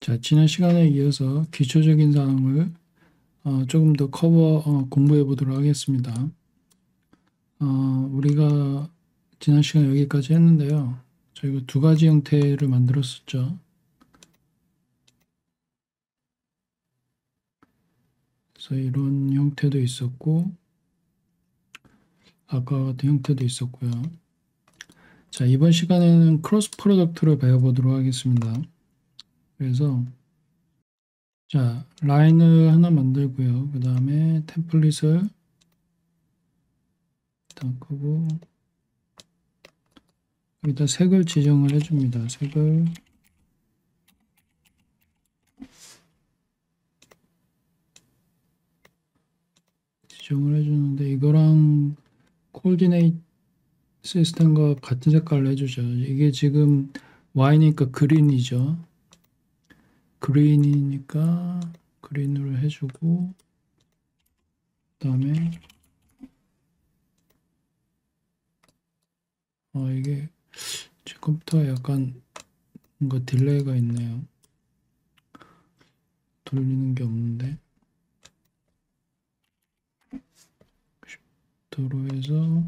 자, 지난 시간에 이어서 기초적인 사항을 조금 더 공부해 보도록 하겠습니다. 우리가 지난 시간 여기까지 했는데요. 저희가 두 가지 형태를 만들었었죠. 그래서 이런 형태도 있었고, 아까 같은 형태도 있었고요. 자, 이번 시간에는 크로스 프로덕트를 배워보도록 하겠습니다. 그래서 자, 라인을 하나 만들고요. 그 다음에 템플릿을 일단 끄고 여기다 색을 지정을 해줍니다. 색을 지정을 해주는데 이거랑 코디네이트 시스템과 같은 색깔로 해주죠. 이게 지금 Y니까 그린이죠. 그린이니까 그린으로 해주고 그 다음에 이게 제 컴퓨터에 약간 뭔가 딜레이가 있네요. 돌리는 게 없는데 쉽도로 해서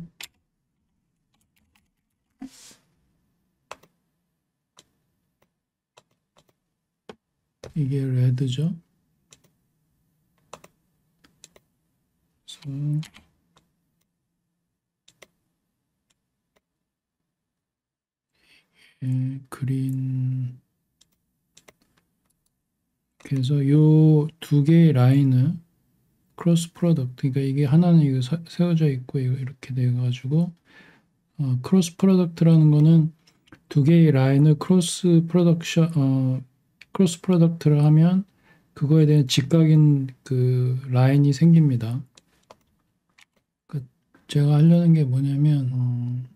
이게 레드죠. 그래서 그린 그래서 요 두 개의 라인을 크로스 프로덕트 그러니까 이게 하나는 이거 세워져 있고 이렇게 돼 가지고 크로스 프로덕트라는 거는 두 개의 라인을 크로스 프로덕트를 하면 그거에 대한 직각인 그 라인이 생깁니다. 그 제가 하려는 게 뭐냐면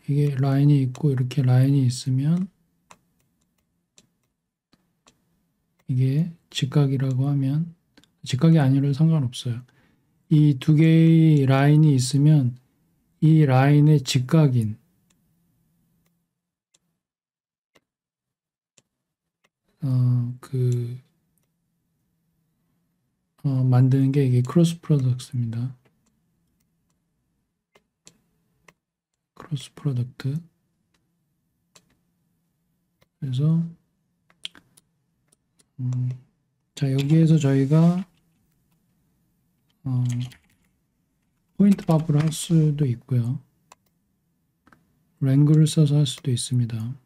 이게 라인이 있고 이렇게 라인이 있으면 이게 직각이라고 하면 직각이 아니라도 상관없어요. 이 두 개의 라인이 있으면 이 라인의 직각인 만드는 게 이게 크로스 프로덕트입니다. 크로스 프로덕트. 그래서 자, 여기에서 저희가 포인트 밥을 할 수도 있고요. 랭글을 써서 할 수도 있습니다.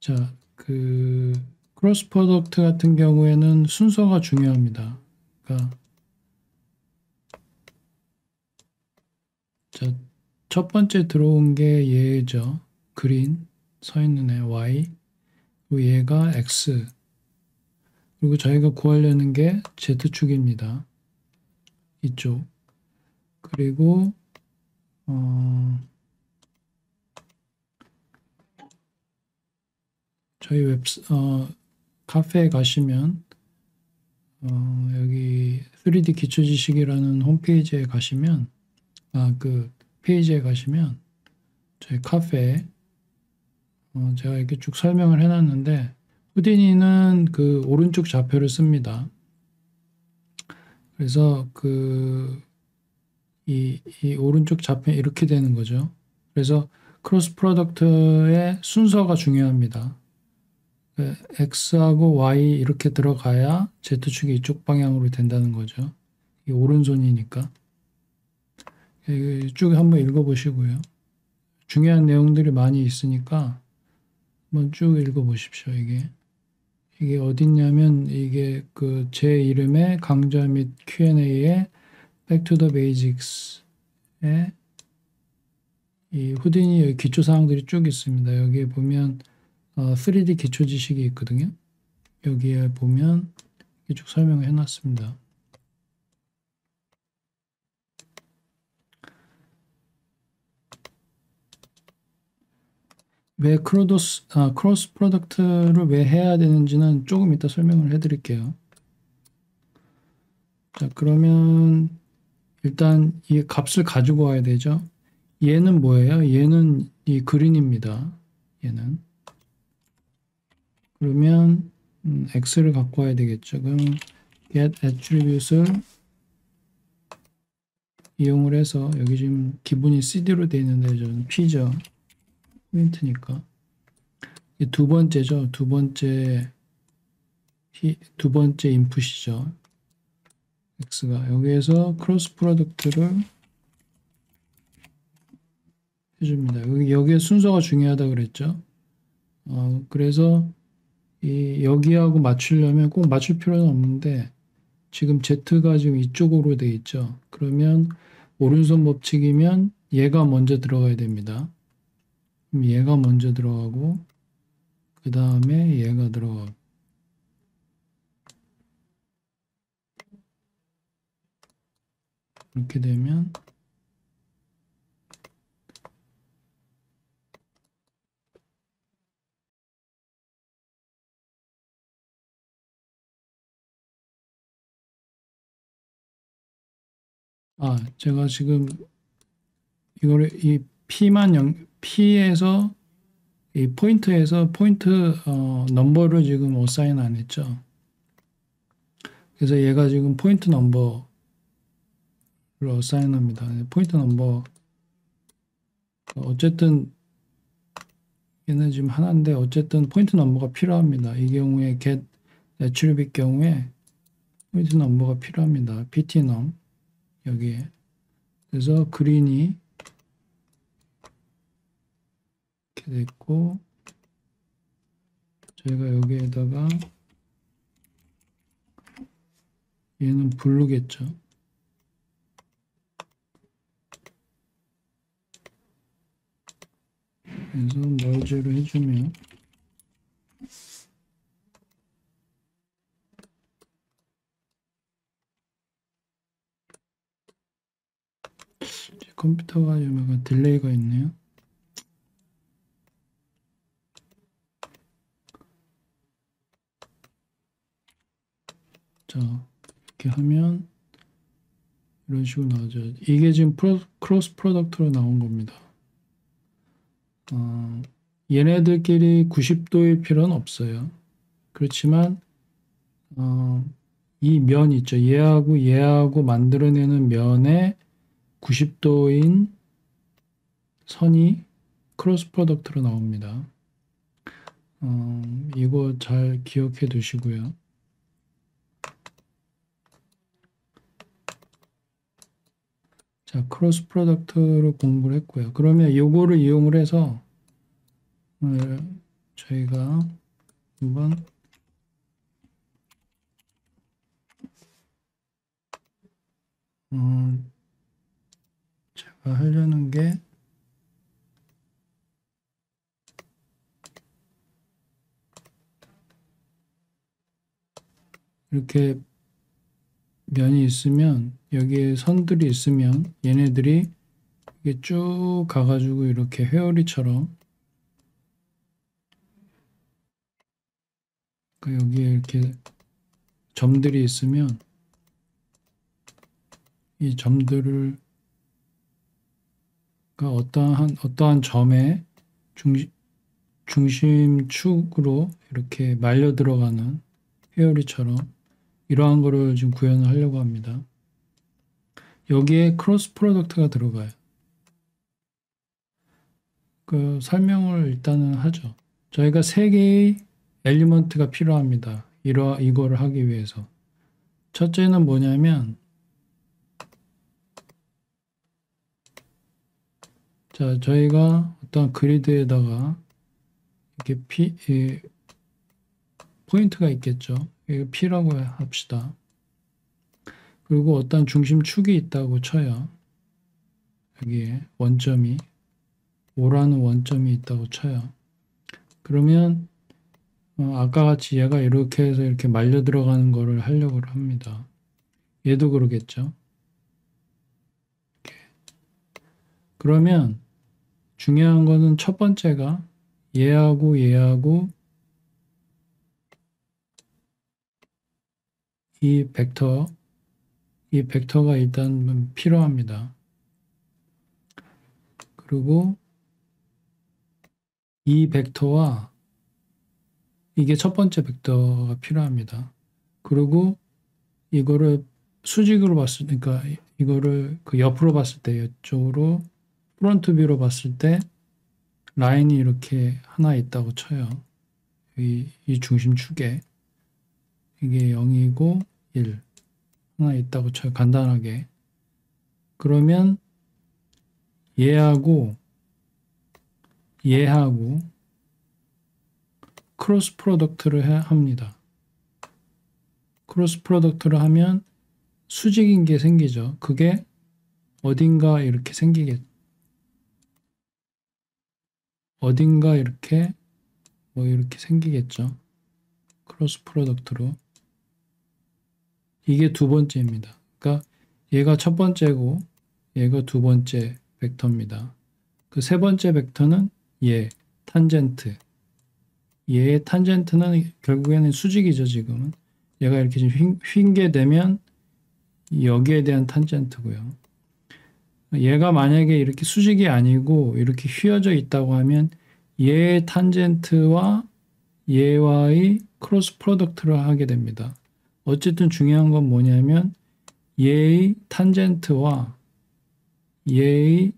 자, 그 크로스 프로덕트 같은 경우에는 순서가 중요합니다. 그러니까 자, 첫 번째 들어온 게 얘죠. 그린 서 있는 애 Y 그리고 얘가 X 그리고 저희가 구하려는 게 Z축입니다. 이쪽 그리고 저희 카페에 가시면 여기 3D 기초 지식이라는 홈페이지에 가시면 그 페이지에 가시면 저희 카페에 제가 이렇게 쭉 설명을 해놨는데 후디니는 그 오른쪽 좌표를 씁니다. 그래서 이 오른쪽 좌표 이렇게 되는 거죠. 그래서 크로스 프로덕트의 순서가 중요합니다. X하고 Y 이렇게 들어가야 Z축이 이쪽 방향으로 된다는 거죠. 이 오른손이니까. 쭉 한번 읽어보시고요. 중요한 내용들이 많이 있으니까 한번 쭉 읽어보십시오. 이게 어딨냐면 이게 그 제 이름의 강좌 및 Q&A의 Back to the Basics에 이 후디니 기초 사항들이 쭉 있습니다. 여기에 보면 3D 기초 지식이 있거든요. 여기에 보면 쭉 설명을 해놨습니다. 왜 크로스 프로덕트를 왜 해야 되는지는 조금 이따 설명을 해드릴게요. 자, 그러면 일단 이 값을 가지고 와야 되죠. 얘는 뭐예요? 얘는 이 그린입니다. 얘는 그러면 x를 갖고 와야 되겠죠. 그럼 get attribute을 이용을 해서 여기 지금 기본이 cd로 되어 있는데 저는 p죠. 포인트니까. 두 번째죠. 두 번째 인풋이죠. x가 여기에서 크로스 프로덕트를 해줍니다. 여기에 순서가 중요하다 그랬죠. 그래서 여기하고 맞추려면 꼭 맞출 필요는 없는데 지금 Z가 지금 이쪽으로 돼 있죠. 그러면 오른손 법칙이면 얘가 먼저 들어가야 됩니다. 그럼 얘가 먼저 들어가고 그 다음에 얘가 들어가고 이렇게 되면 제가 지금 이거를 이 P에서 이 포인트에서 포인트 넘버를 지금 어사인 안 했죠. 그래서 얘가 지금 포인트 넘버를 어사인합니다. 포인트 넘버 어쨌든 얘는 지금 하나인데 어쨌든 포인트 넘버가 필요합니다. 이 경우에 get attribute 경우에 포인트 넘버가 필요합니다. ptnum 여기에. 그래서 그린이 이렇게 됐고 저희가 여기에다가 얘는 블루겠죠. 그래서 merge를 해주면 컴퓨터가 좀 약간 딜레이가 있네요. 자, 이렇게 하면 이런 식으로 나오죠. 이게 지금 크로스 프로덕트로 나온 겁니다. 얘네들끼리 90도일 필요는 없어요. 그렇지만 이 면 있죠. 얘하고 만들어내는 면에 90도인 선이 크로스 프로덕트로 나옵니다. 이거 잘 기억해 두시고요. 자, 크로스 프로덕트로 공부를 했고요. 그러면 요거를 이용을 해서 저희가 한번 제가 하려는 게 이렇게 면이 있으면 여기에 선들이 있으면 얘네들이 이게 쭉 가가지고 이렇게 회오리처럼 여기에 이렇게 점들이 있으면 이 점들을 어떠한 점의 중심축으로 이렇게 말려 들어가는 회오리처럼 이러한 거를 지금 구현을 하려고 합니다. 여기에 크로스 프로덕트가 들어가요. 그 설명을 일단은 하죠. 저희가 3개의 엘리먼트가 필요합니다. 이거를 하기 위해서. 첫째는 뭐냐면 자, 저희가 어떤 그리드에다가 이렇게 포인트가 있겠죠. 이거 P라고 합시다. 그리고 어떤 중심축이 있다고 쳐요. 여기에 원점이 O라는 원점이 있다고 쳐요. 그러면 아까 같이 얘가 이렇게 해서 이렇게 말려 들어가는 거를 하려고 합니다. 얘도 그러겠죠. 이렇게. 그러면 중요한 거는 첫 번째가 얘하고 이 벡터가 일단 필요합니다. 그리고 이 벡터와 이게 첫 번째 벡터가 필요합니다. 그리고 이거를 수직으로 봤을 때, 그러니까 이거를 그 옆으로 봤을 때, 이쪽으로 프론트 뷰로 봤을 때 라인이 이렇게 하나 있다고 쳐요. 이 중심축에 이게 0이고 1 하나 있다고 쳐요. 간단하게. 그러면 얘하고 크로스 프로덕트를 합니다. 크로스 프로덕트를 하면 수직인 게 생기죠. 그게 어딘가 이렇게 어딘가 이렇게 이렇게 생기겠죠. 크로스 프로덕트로. 이게 두 번째입니다. 그러니까 얘가 첫 번째고 얘가 두 번째 벡터입니다. 그 세 번째 벡터는 탄젠트. 얘의 탄젠트는 결국에는 수직이죠, 지금은. 얘가 이렇게 좀 휜게 되면 여기에 대한 탄젠트고요. 얘가 만약에 이렇게 수직이 아니고 이렇게 휘어져 있다고 하면 얘의 탄젠트와 얘와의 크로스 프로덕트를 하게 됩니다. 어쨌든 중요한 건 뭐냐면 얘의 탄젠트와 얘의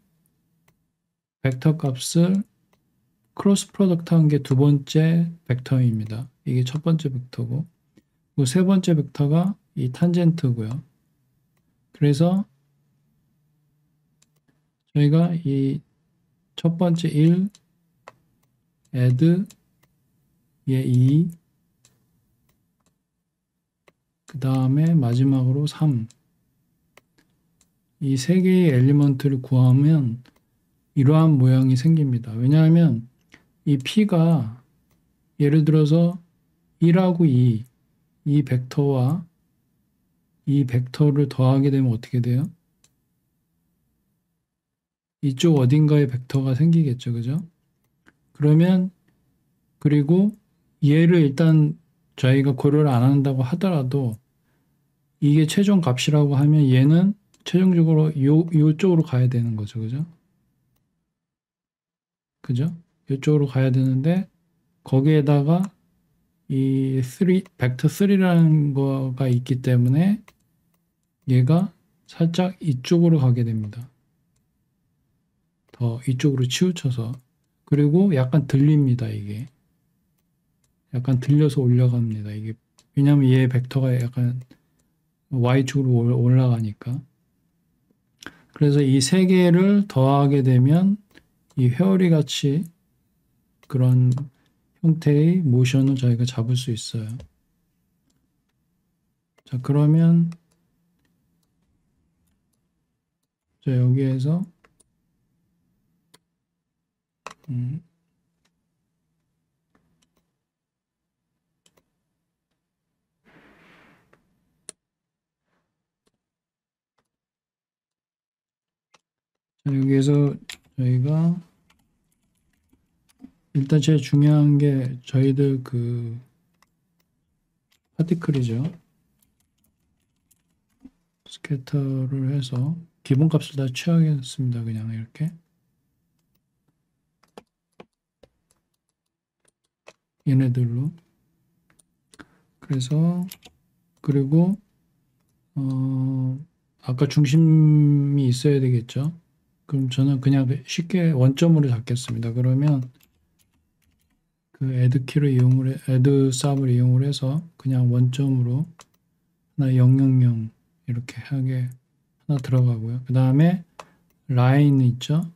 벡터 값을 크로스 프로덕트 한 게 두 번째 벡터입니다. 이게 첫 번째 벡터고 그 세 번째 벡터가 이 탄젠트고요. 그래서 저희가 이 첫 번째 1 add 얘 2 그 다음에 마지막으로 3 이 세 개의 엘리먼트를 구하면 이러한 모양이 생깁니다. 왜냐하면 이 P가 예를 들어서 1하고 2이 벡터와 이 벡터를 더하게 되면 어떻게 돼요? 이쪽 어딘가에 벡터가 생기겠죠. 그죠? 그러면 그리고 얘를 일단 저희가 고려를 안 한다고 하더라도 이게 최종 값이라고 하면 얘는 최종적으로 요쪽으로 가야 되는 거죠. 그죠? 그죠? 이쪽으로 가야 되는데 거기에다가 이 벡터 3라는 거가 있기 때문에 얘가 살짝 이쪽으로 가게 됩니다. 더 이쪽으로 치우쳐서. 그리고 약간 들립니다. 이게. 약간 들려서 올라갑니다. 이게. 왜냐하면 얘 벡터가 약간 Y축으로 올라가니까. 그래서 이 세 개를 더하게 되면 이 회오리 같이 그런 형태의 모션을 저희가 잡을 수 있어요. 자, 그러면 자, 여기에서 자, 여기에서 저희가 일단 제일 중요한 게 저희들 그 파티클이죠. 스캐터를 해서 기본값을 다 취하겠습니다. 그냥 이렇게 얘네들로. 그래서 그리고 아까 중심이 있어야 되겠죠. 그럼 저는 그냥 쉽게 원점으로 잡겠습니다. 그러면 그 add 키를 add 쌉을 이용을 해서 그냥 원점으로 하나 000 이렇게 하게 하나 들어가고요. 그 다음에 라인 있죠.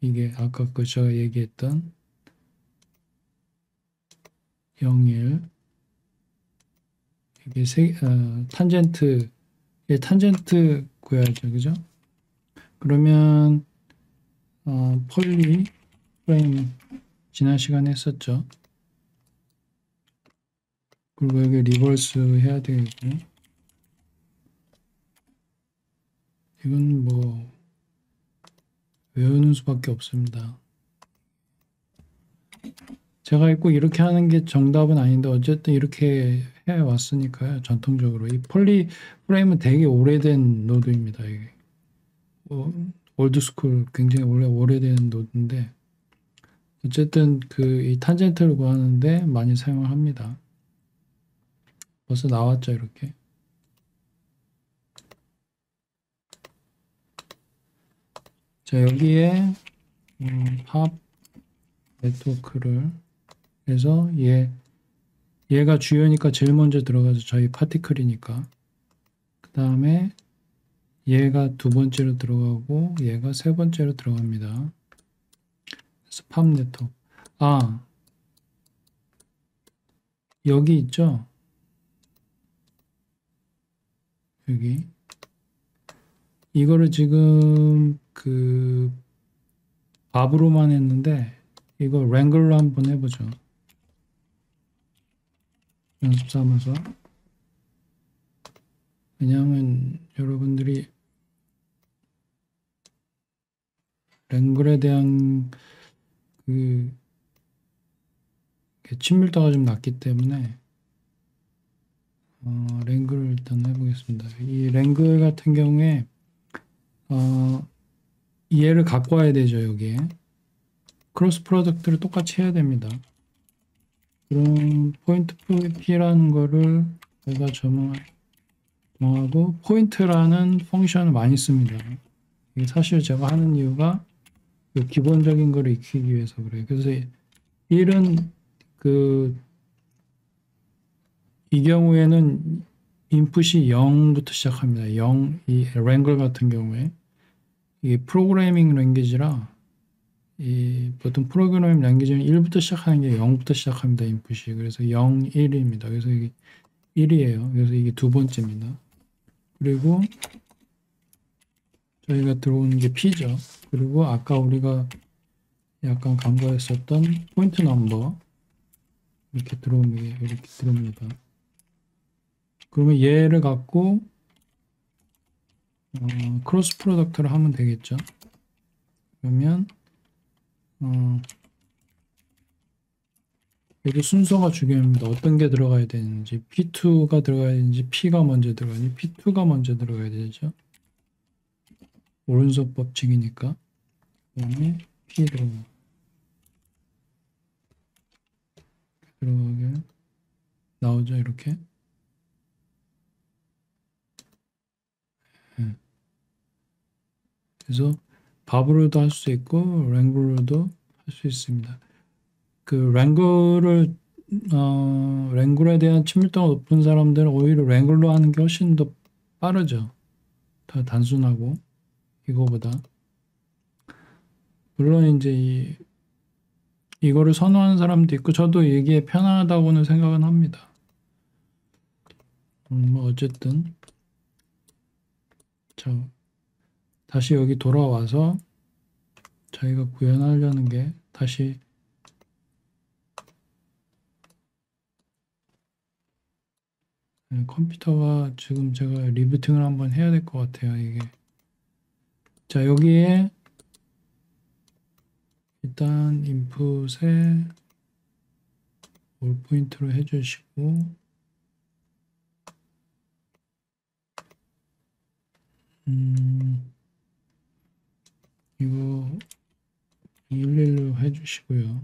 이게 아까 그 제가 얘기했던 01 이게 탄젠트 구해야죠. 그죠? 그러면 폴리 프레임 지난 시간에 했었죠. 그리고 여기 리버스 해야 되겠고 이건 뭐 외우는 수밖에 없습니다. 제가 꼭 이렇게 하는 게 정답은 아닌데 어쨌든 이렇게 해왔으니까요. 전통적으로 이 폴리 프레임은 되게 오래된 노드입니다. 이게 올드스쿨 굉장히 오래된 노드인데 어쨌든 이 탄젠트를 구하는데 많이 사용을 합니다. 벌써 나왔죠, 이렇게. 자, 여기에 팝 네트워크를 해서 얘가 주요니까 제일 먼저 들어가서 저희 파티클이니까. 그 다음에 얘가 두 번째로 들어가고 얘가 세 번째로 들어갑니다. 그래서 팝 네트워크. 여기 있죠? 여기. 이거를 지금 밥으로만 했는데 이거 랭글로 한번 해보죠. 연습 삼아서. 왜냐하면 여러분들이 랭글에 대한 친밀도가 좀 낮기 때문에 랭글을 일단 해보겠습니다. 이 랭글 같은 경우에 얘를 갖고 와야 되죠. 여기에 크로스 프로덕트를 똑같이 해야 됩니다. 그럼 포인트 P라는 거를 내가 정하고 포인트라는 펑션을 많이 씁니다. 이게 사실 제가 하는 이유가 기본적인 거를 익히기 위해서 그래요. 그래서 1은 이 경우에는 인풋이 0부터 시작합니다. 0, 이 랭글 같은 경우에 이게 프로그래밍 랭귀지라 보통 프로그래밍 랭귀지는 1부터 시작하는 게 0부터 시작합니다. 인풋이. 그래서 0, 1입니다. 그래서 이게 1이에요. 그래서 이게 두 번째입니다. 그리고 저희가 들어오는 게 P죠. 그리고 아까 우리가 약간 간과했었던 포인트 넘버 이렇게 들어옵니다. 그러면 얘를 갖고 크로스 프로덕트를 하면 되겠죠. 그러면 여기 순서가 중요합니다. 어떤 게 들어가야 되는지 P2가 들어가야 되는지 P가 먼저 들어가는지 P2가 먼저 들어가야 되죠. 오른손 법칙이니까. 그다음에 P 들어가게 나오죠. 이렇게. 그래서 밥으로도 할 수 있고 랭글로도 할 수 있습니다. 랭글에 대한 친밀도가 높은 사람들은 오히려 랭글로 하는 게 훨씬 더 빠르죠. 더 단순하고 이거보다. 물론 이제 이거를 선호하는 사람도 있고 저도 이게 편하다고는 생각은 합니다. 뭐 어쨌든 자 다시 여기 돌아와서 저희가 구현하려는 게 다시 컴퓨터가 지금 제가 리부팅을 한번 해야 될 것 같아요. 이게 자 여기에 일단 인풋에 올 포인트로 해주시고 이거 111로 해주시고요.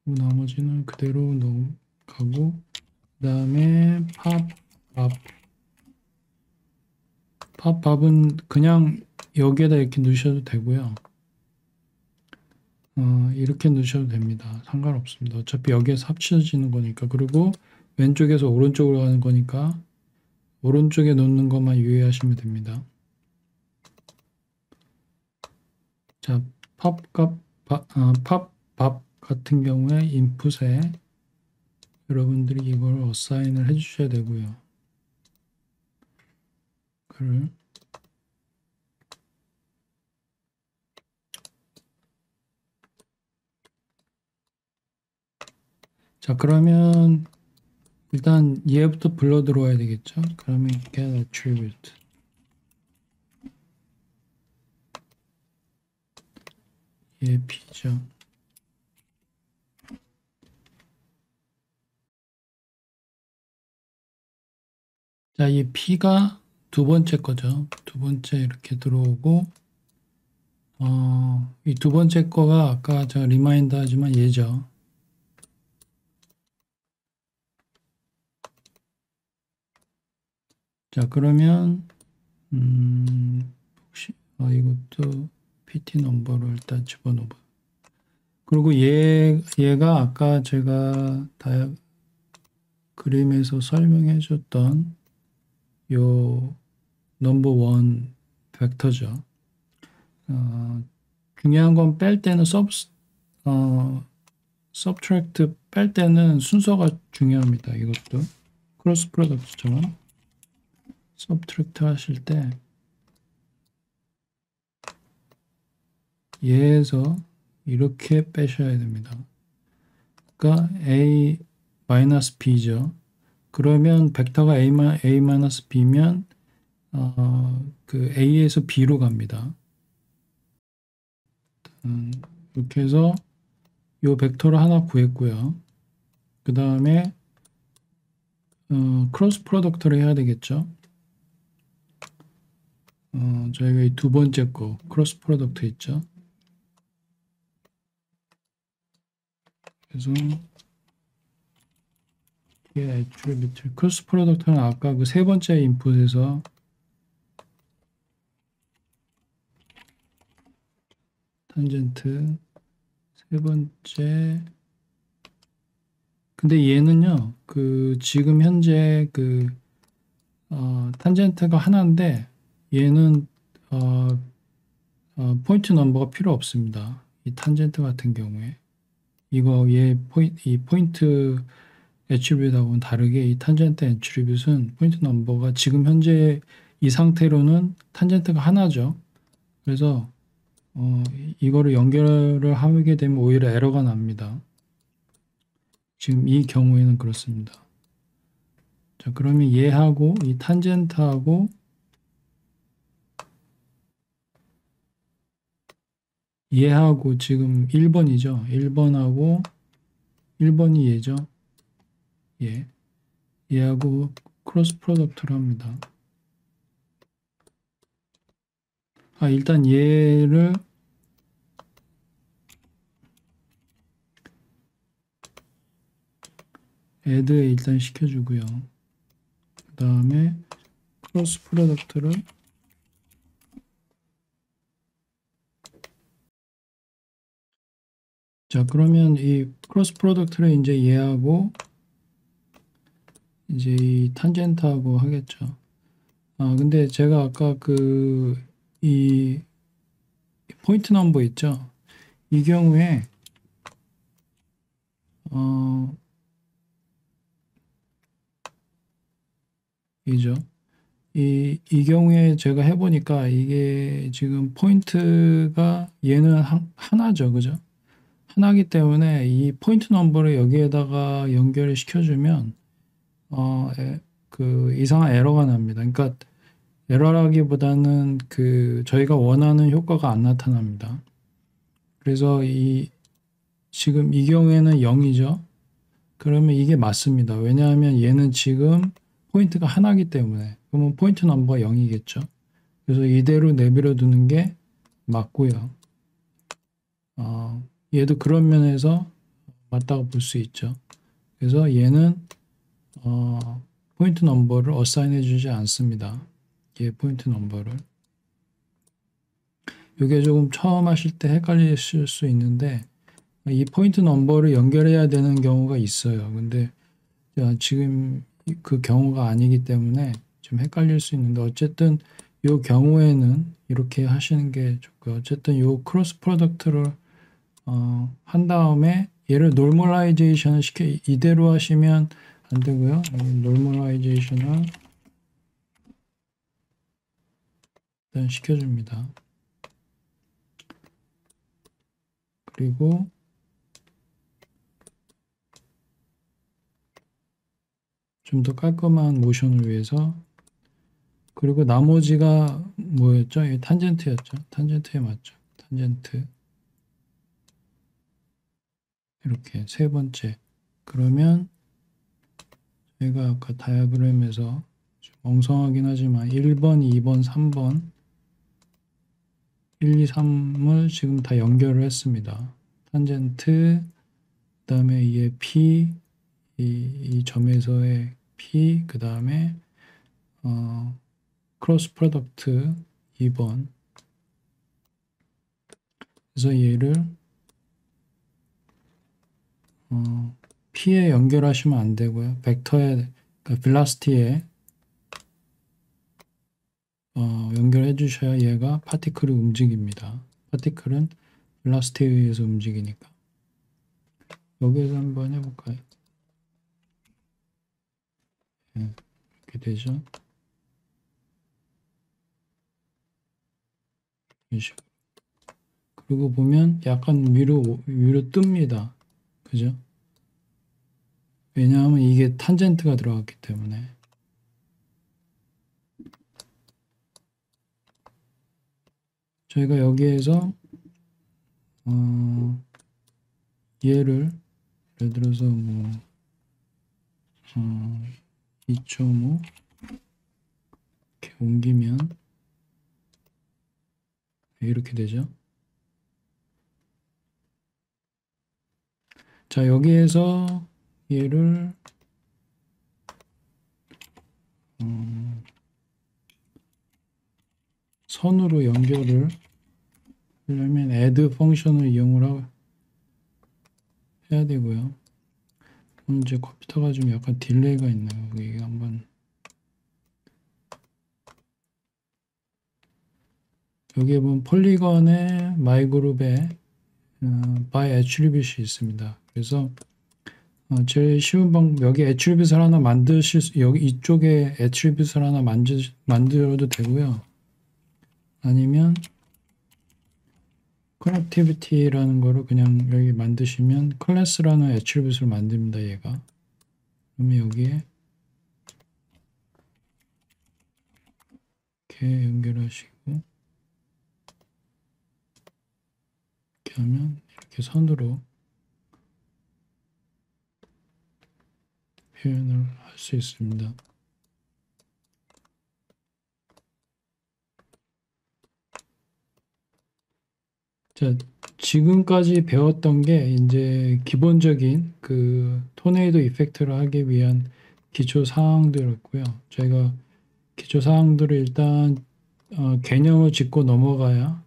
그리고 나머지는 그대로 넘어가고 그 다음에 팝밥은 그냥 여기에다 이렇게 넣으셔도 되고요. 이렇게 넣으셔도 됩니다. 상관없습니다. 어차피 여기에서 합쳐지는 거니까. 그리고 왼쪽에서 오른쪽으로 가는 거니까 오른쪽에 놓는 것만 유의하시면 됩니다. 자, 팝밥 같은 경우에 인풋에 여러분들이 이걸 어사인을 해주셔야 되고요. 자, 그러면 일단 얘부터 불러 들어와야 되겠죠? 그러면 get attribute. 얘 P죠. 자, 이 P가 두 번째 거죠. 두 번째 이렇게 들어오고 이 두 번째 거가 아까 제가 리마인드 하지만 얘죠. 자, 그러면 혹시 이것도 PT 넘버로 일단 집어넣어. 그리고 얘가 아까 제가 그림에서 설명해 줬던 요 넘버 원 벡터죠. 중요한 건 뺄 때는 subtract 뺄 때는 순서가 중요합니다. 이것도 크로스 프로덕트처럼 subtract 하실 때 얘에서 이렇게 빼셔야 됩니다. 그러니까 a-b죠. 그러면 벡터가 a-b면 그 a에서 b로 갑니다. 이렇게 해서 요 벡터를 하나 구했고요. 그 다음에 크로스 프로덕트를 해야 되겠죠. 저희가 이 두 번째 거 크로스 프로덕트 있죠. 그래서 애트리뷰트 크로스 프로덕트는 아까 그 세 번째 인풋에서 탄젠트 세 번째. 근데 얘는요, 그 지금 현재 그 탄젠트가 하나인데 얘는 포인트 넘버가 필요 없습니다. 이 탄젠트 같은 경우에 이거 이 포인트 애트리뷰트하고는 다르게 이 탄젠트 애트리뷰트는 포인트 넘버가 지금 현재 이 상태로는 탄젠트가 하나죠. 그래서 이거를 연결을 하게 되면 오히려 에러가 납니다. 지금 이 경우에는 그렇습니다. 자, 그러면 얘하고 이 탄젠트하고 얘하고 지금 1번이죠. 1번하고 1번이 얘죠. 얘하고 크로스 프로덕트를 합니다. 일단 얘를 add에 일단 시켜주고요. 그 다음에 크로스 프로덕트를 자, 그러면 이 크로스 프로덕트를 이제 얘하고 이제 이 탄젠트하고 하겠죠. 근데 제가 아까 이 포인트 넘버 있죠. 이 경우에 이죠. 이 경우에 제가 해보니까 이게 지금 포인트가 얘는 하나죠. 그죠? 하나기 때문에 이 포인트 넘버를 여기에다가 연결을 시켜주면 그 이상한 에러가 납니다. 그러니까 에러라기보다는 저희가 원하는 효과가 안 나타납니다. 그래서 지금 이 경우에는 0이죠. 그러면 이게 맞습니다. 왜냐하면 얘는 지금 포인트가 하나기 때문에 그러면 포인트 넘버가 0이겠죠. 그래서 이대로 내버려 두는 게 맞고요. 얘도 그런 면에서 맞다고 볼 수 있죠. 그래서 얘는 포인트 넘버를 어사인해 주지 않습니다. 얘 포인트 넘버를. 이게 조금 처음 하실 때 헷갈리실 수 있는데 이 포인트 넘버를 연결해야 되는 경우가 있어요. 근데 지금 그 경우가 아니기 때문에 좀 헷갈릴 수 있는데 어쨌든 이 경우에는 이렇게 하시는 게 좋고요. 어쨌든 이 크로스 프로덕트를 한 다음에 얘를 노멀라이제이션을 이대로 하시면 안 되고요. 노멀라이제이션을 일단 시켜줍니다. 그리고 좀 더 깔끔한 모션을 위해서 그리고 나머지가 뭐였죠? 탄젠트였죠. 탄젠트에 맞죠. 탄젠트 이렇게 세 번째. 그러면 저희가 아까 다이어그램에서 좀 엉성하긴 하지만 1번, 2번, 3번 1, 2, 3을 지금 다 연결을 했습니다. 탄젠트, 그 다음에 이게 P, 이 점에서의 P, 그 다음에 크로스 프로덕트 2번. 그래서 얘를 P에 연결하시면 안 되고요. 벡터에, 그러니까 velocity에 연결해 주셔야 얘가 파티클이 움직입니다. 파티클은 velocity에 의해서 움직이니까. 여기에서 한번 해볼까요? 네, 이렇게 되죠. 이런 식으로. 그리고 보면 약간 위로 뜹니다. 그죠? 왜냐하면 이게 탄젠트가 들어갔기 때문에. 저희가 여기에서 얘를 예를 들어서 뭐 2.5 이렇게 옮기면 이렇게 되죠. 자, 여기에서 얘를 선으로 연결을 하려면 add 펑션을 이용을 해야 되고요. 이제 컴퓨터가 좀 약간 딜레이가 있네요. 여기 한번 여기에 보면 폴리건의 마이그룹에 by attribute이 있습니다. 그래서 제일 쉬운 방법, 여기 attribute을 하나 여기 이쪽에 attribute을 하나 만들어도 되고요. 아니면 connectivity라는 거를 그냥 여기 만드시면 클래스라는 attribute을 만듭니다. 얘가. 그러면 여기에 이렇게 연결하시고 이렇게 하면 이렇게 선으로 표현을 할 수 있습니다. 자, 지금까지 배웠던 게 이제 기본적인 그 토네이도 이펙트를 하기 위한 기초 사항들이었고요. 저희가 기초 사항들을 일단 개념을 짚고 넘어가야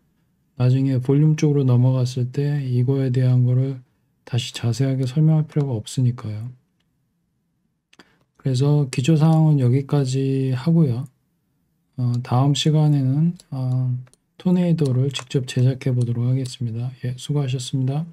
나중에 볼륨 쪽으로 넘어갔을 때 이거에 대한 거를 다시 자세하게 설명할 필요가 없으니까요. 그래서 기초 사항은 여기까지 하고요. 다음 시간에는 토네이도를 직접 제작해 보도록 하겠습니다. 예, 수고하셨습니다.